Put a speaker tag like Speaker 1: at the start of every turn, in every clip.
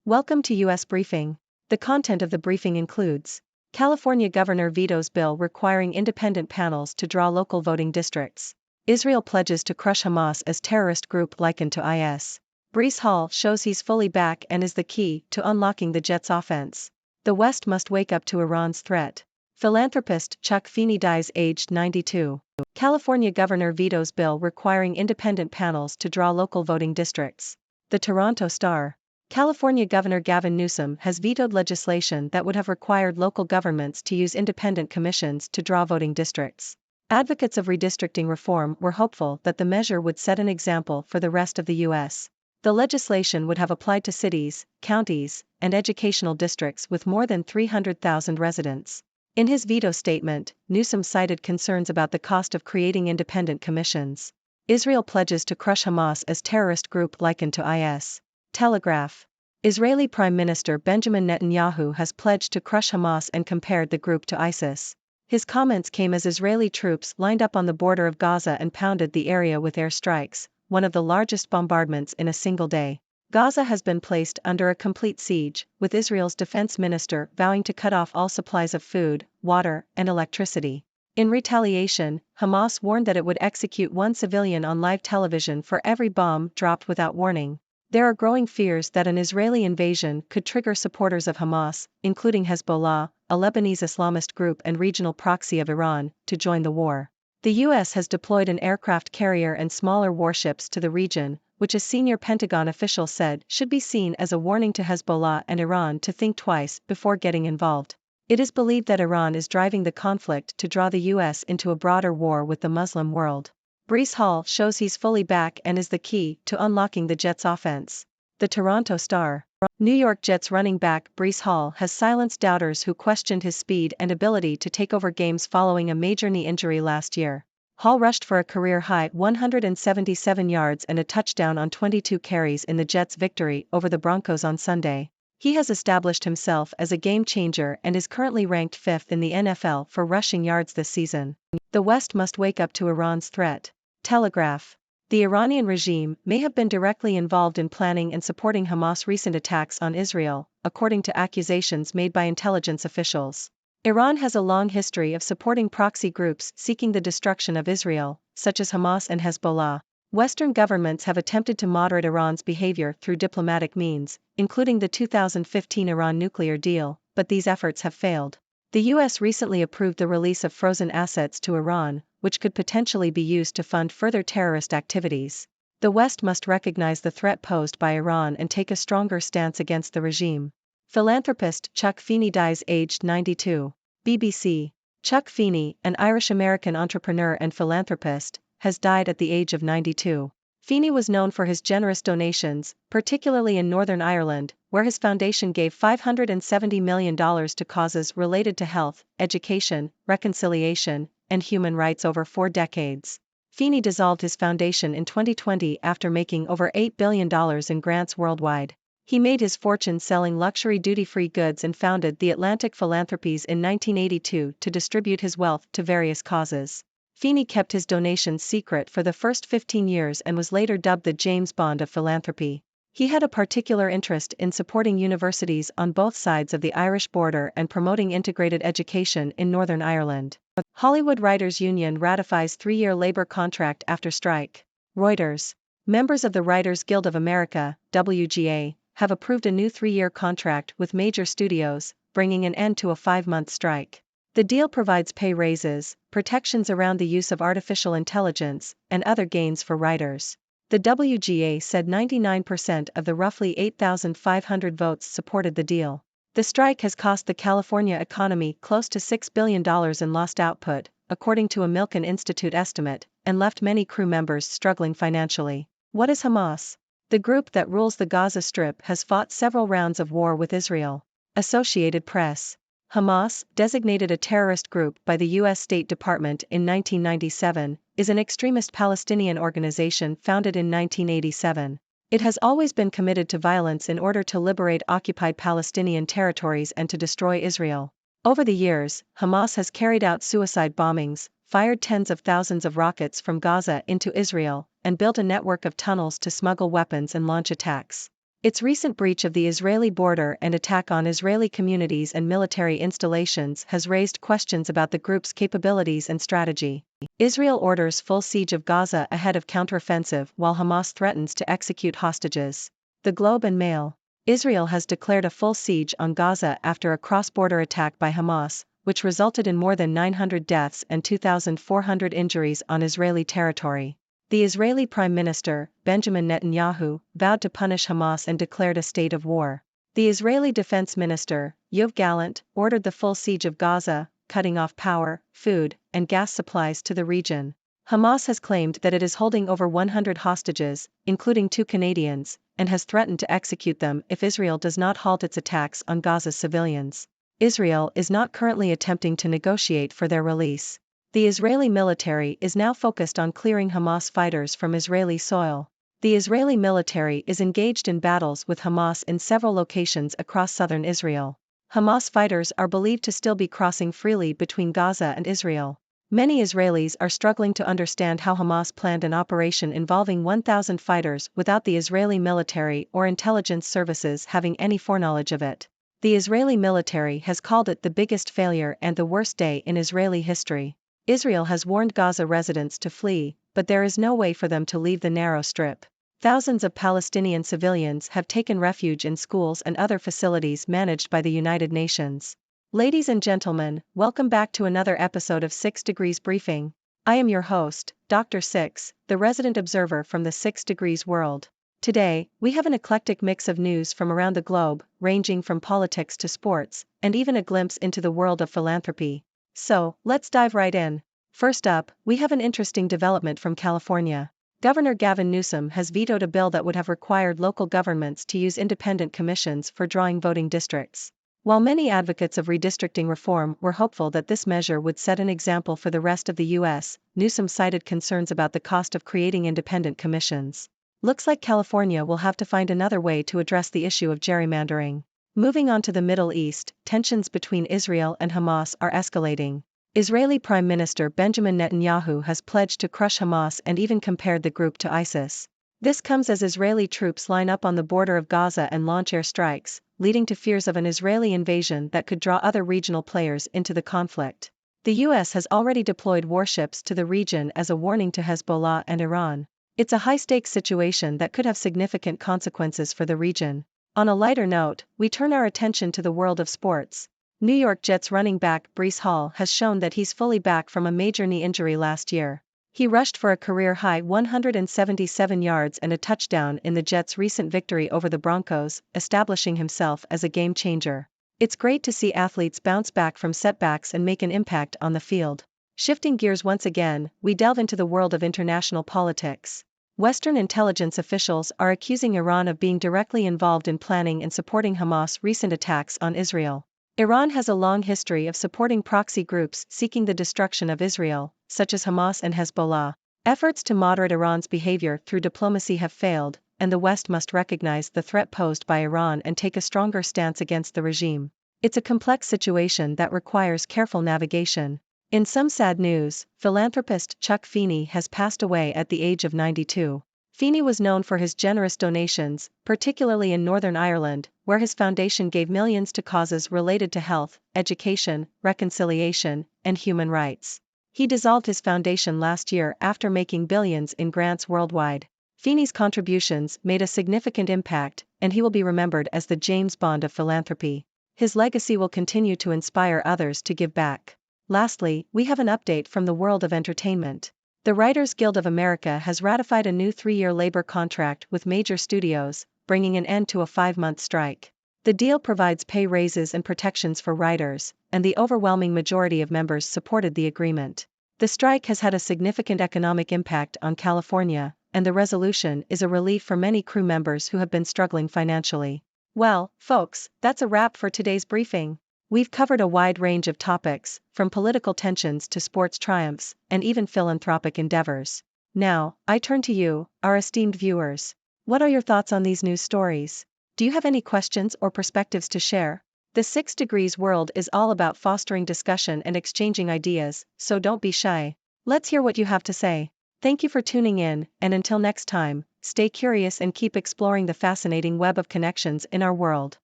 Speaker 1: Welcome to U.S. Briefing. The content of the briefing includes California governor vetoes bill requiring independent panels to draw local voting districts. Israel pledges to crush Hamas as terrorist group likened to IS. Breece Hall shows he's fully back and is the key to unlocking the Jets' offense. The West must wake up to Iran's threat. Philanthropist Chuck Feeney dies aged 92. California governor vetoes bill requiring independent panels to draw local voting districts. The Toronto Star. California Governor Gavin Newsom has vetoed legislation that would have required local governments to use independent commissions to draw voting districts. Advocates of redistricting reform were hopeful that the measure would set an example for the rest of the U.S. The legislation would have applied to cities, counties, and educational districts with more than 300,000 residents. In his veto statement, Newsom cited concerns about the cost of creating independent commissions. Israel pledges to crush Hamas as terrorist group likened to IS. Telegraph. Israeli Prime Minister Benjamin Netanyahu has pledged to crush Hamas and compared the group to ISIS. His comments came as Israeli troops lined up on the border of Gaza and pounded the area with airstrikes, one of the largest bombardments in a single day. Gaza has been placed under a complete siege, with Israel's defense minister vowing to cut off all supplies of food, water, and electricity. In retaliation, Hamas warned that it would execute one civilian on live television for every bomb dropped without warning. There are growing fears that an Israeli invasion could trigger supporters of Hamas, including Hezbollah, a Lebanese Islamist group and regional proxy of Iran, to join the war. The U.S. has deployed an aircraft carrier and smaller warships to the region, which a senior Pentagon official said should be seen as a warning to Hezbollah and Iran to think twice before getting involved. It is believed that Iran is driving the conflict to draw the U.S. into a broader war with the Muslim world. Breece Hall shows he's fully back and is the key to unlocking the Jets' offense. The Toronto Star. New York Jets running back Breece Hall has silenced doubters who questioned his speed and ability to take over games following a major knee injury last year. Hall rushed for a career-high 177 yards and a touchdown on 22 carries in the Jets' victory over the Broncos on Sunday. He has established himself as a game-changer and is currently ranked 5th in the NFL for rushing yards this season. The West must wake up to Iran's threat. Telegraph. The Iranian regime may have been directly involved in planning and supporting Hamas' recent attacks on Israel, according to accusations made by intelligence officials. Iran has a long history of supporting proxy groups seeking the destruction of Israel, such as Hamas and Hezbollah. Western governments have attempted to moderate Iran's behavior through diplomatic means, including the 2015 Iran nuclear deal, but these efforts have failed. The U.S. recently approved the release of frozen assets to Iran, which could potentially be used to fund further terrorist activities. The West must recognize the threat posed by Iran and take a stronger stance against the regime. Philanthropist Chuck Feeney dies aged 92. BBC. Chuck Feeney, an Irish-American entrepreneur and philanthropist, has died at the age of 92. Feeney was known for his generous donations, particularly in Northern Ireland, where his foundation gave $570 million to causes related to health, education, reconciliation, and human rights over 4 decades. Feeney dissolved his foundation in 2020 after making over $8 billion in grants worldwide. He made his fortune selling luxury duty-free goods and founded the Atlantic Philanthropies in 1982 to distribute his wealth to various causes. Feeney kept his donations secret for the first 15 years and was later dubbed the James Bond of philanthropy. He had a particular interest in supporting universities on both sides of the Irish border and promoting integrated education in Northern Ireland. Hollywood Writers' Union ratifies 3-year labor contract after strike. Reuters. Members of the Writers Guild of America, WGA, have approved a new 3-year contract with major studios, bringing an end to a 5-month strike. The deal provides pay raises, protections around the use of artificial intelligence, and other gains for writers. The WGA said 99% of the roughly 8,500 votes supported the deal. The strike has cost the California economy close to $6 billion in lost output, according to a Milken Institute estimate, and left many crew members struggling financially. What is Hamas? The group that rules the Gaza Strip has fought several rounds of war with Israel. Associated Press. Hamas, designated a terrorist group by the U.S. State Department in 1997, is an extremist Palestinian organization founded in 1987. It has always been committed to violence in order to liberate occupied Palestinian territories and to destroy Israel. Over the years, Hamas has carried out suicide bombings, fired tens of thousands of rockets from Gaza into Israel, and built a network of tunnels to smuggle weapons and launch attacks. Its recent breach of the Israeli border and attack on Israeli communities and military installations has raised questions about the group's capabilities and strategy. Israel orders full siege of Gaza ahead of counteroffensive while Hamas threatens to execute hostages. The Globe and Mail. Israel has declared a full siege on Gaza after a cross-border attack by Hamas, which resulted in more than 900 deaths and 2,400 injuries on Israeli territory. The Israeli Prime Minister, Benjamin Netanyahu, vowed to punish Hamas and declared a state of war. The Israeli Defense Minister, Yoav Gallant, ordered the full siege of Gaza, cutting off power, food, and gas supplies to the region. Hamas has claimed that it is holding over 100 hostages, including 2 Canadians, and has threatened to execute them if Israel does not halt its attacks on Gaza's civilians. Israel is not currently attempting to negotiate for their release. The Israeli military is now focused on clearing Hamas fighters from Israeli soil. The Israeli military is engaged in battles with Hamas in several locations across southern Israel. Hamas fighters are believed to still be crossing freely between Gaza and Israel. Many Israelis are struggling to understand how Hamas planned an operation involving 1,000 fighters without the Israeli military or intelligence services having any foreknowledge of it. The Israeli military has called it the biggest failure and the worst day in Israeli history. Israel has warned Gaza residents to flee, but there is no way for them to leave the narrow strip. Thousands of Palestinian civilians have taken refuge in schools and other facilities managed by the United Nations. Ladies and gentlemen, welcome back to another episode of 6 Degrees Briefing. I am your host, Dr. Six, the resident observer from the 6 Degrees world. Today, we have an eclectic mix of news from around the globe, ranging from politics to sports, and even a glimpse into the world of philanthropy. So, let's dive right in. First up, we have an interesting development from California. Governor Gavin Newsom has vetoed a bill that would have required local governments to use independent commissions for drawing voting districts. While many advocates of redistricting reform were hopeful that this measure would set an example for the rest of the U.S., Newsom cited concerns about the cost of creating independent commissions. Looks like California will have to find another way to address the issue of gerrymandering. Moving on to the Middle East, tensions between Israel and Hamas are escalating. Israeli Prime Minister Benjamin Netanyahu has pledged to crush Hamas and even compared the group to ISIS. This comes as Israeli troops line up on the border of Gaza and launch airstrikes, leading to fears of an Israeli invasion that could draw other regional players into the conflict. The U.S. has already deployed warships to the region as a warning to Hezbollah and Iran. It's a high-stakes situation that could have significant consequences for the region. On a lighter note, we turn our attention to the world of sports. New York Jets running back Breece Hall has shown that he's fully back from a major knee injury last year. He rushed for a career-high 177 yards and a touchdown in the Jets' recent victory over the Broncos, establishing himself as a game-changer. It's great to see athletes bounce back from setbacks and make an impact on the field. Shifting gears once again, we delve into the world of international politics. Western intelligence officials are accusing Iran of being directly involved in planning and supporting Hamas' recent attacks on Israel. Iran has a long history of supporting proxy groups seeking the destruction of Israel, such as Hamas and Hezbollah. Efforts to moderate Iran's behavior through diplomacy have failed, and the West must recognize the threat posed by Iran and take a stronger stance against the regime. It's a complex situation that requires careful navigation. In some sad news, philanthropist Chuck Feeney has passed away at the age of 92. Feeney was known for his generous donations, particularly in Northern Ireland, where his foundation gave millions to causes related to health, education, reconciliation, and human rights. He dissolved his foundation last year after making billions in grants worldwide. Feeney's contributions made a significant impact, and he will be remembered as the James Bond of philanthropy. His legacy will continue to inspire others to give back. Lastly, we have an update from the world of entertainment. The Writers Guild of America has ratified a new 3-year labor contract with major studios, bringing an end to a 5-month strike. The deal provides pay raises and protections for writers, and the overwhelming majority of members supported the agreement. The strike has had a significant economic impact on California, and the resolution is a relief for many crew members who have been struggling financially. Well, folks, that's a wrap for today's briefing. We've covered a wide range of topics, from political tensions to sports triumphs, and even philanthropic endeavors. Now, I turn to you, our esteemed viewers. What are your thoughts on these news stories? Do you have any questions or perspectives to share? The 6 Degrees world is all about fostering discussion and exchanging ideas, so don't be shy. Let's hear what you have to say. Thank you for tuning in, and until next time, stay curious and keep exploring the fascinating web of connections in our world.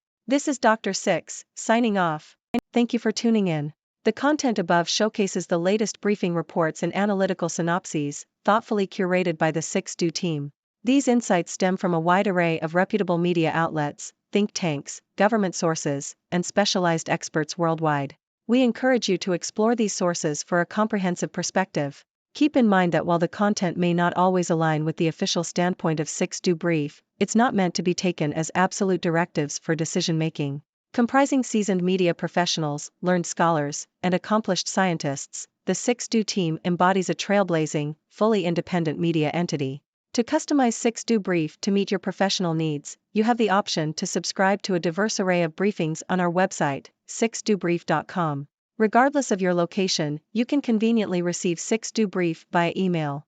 Speaker 1: This is Dr. Six, signing off. Thank you for tuning in. The content above showcases the latest briefing reports and analytical synopses, thoughtfully curated by the 6Do team. These insights stem from a wide array of reputable media outlets, think tanks, government sources, and specialized experts worldwide. We encourage you to explore these sources for a comprehensive perspective. Keep in mind that while the content may not always align with the official standpoint of 6Do Brief, it's not meant to be taken as absolute directives for decision-making. Comprising seasoned media professionals, learned scholars, and accomplished scientists, the 6Do team embodies a trailblazing, fully independent media entity. To customize 6Do Brief to meet your professional needs, you have the option to subscribe to a diverse array of briefings on our website, 6dobrief.com. Regardless of your location, you can conveniently receive 6Do Brief via email.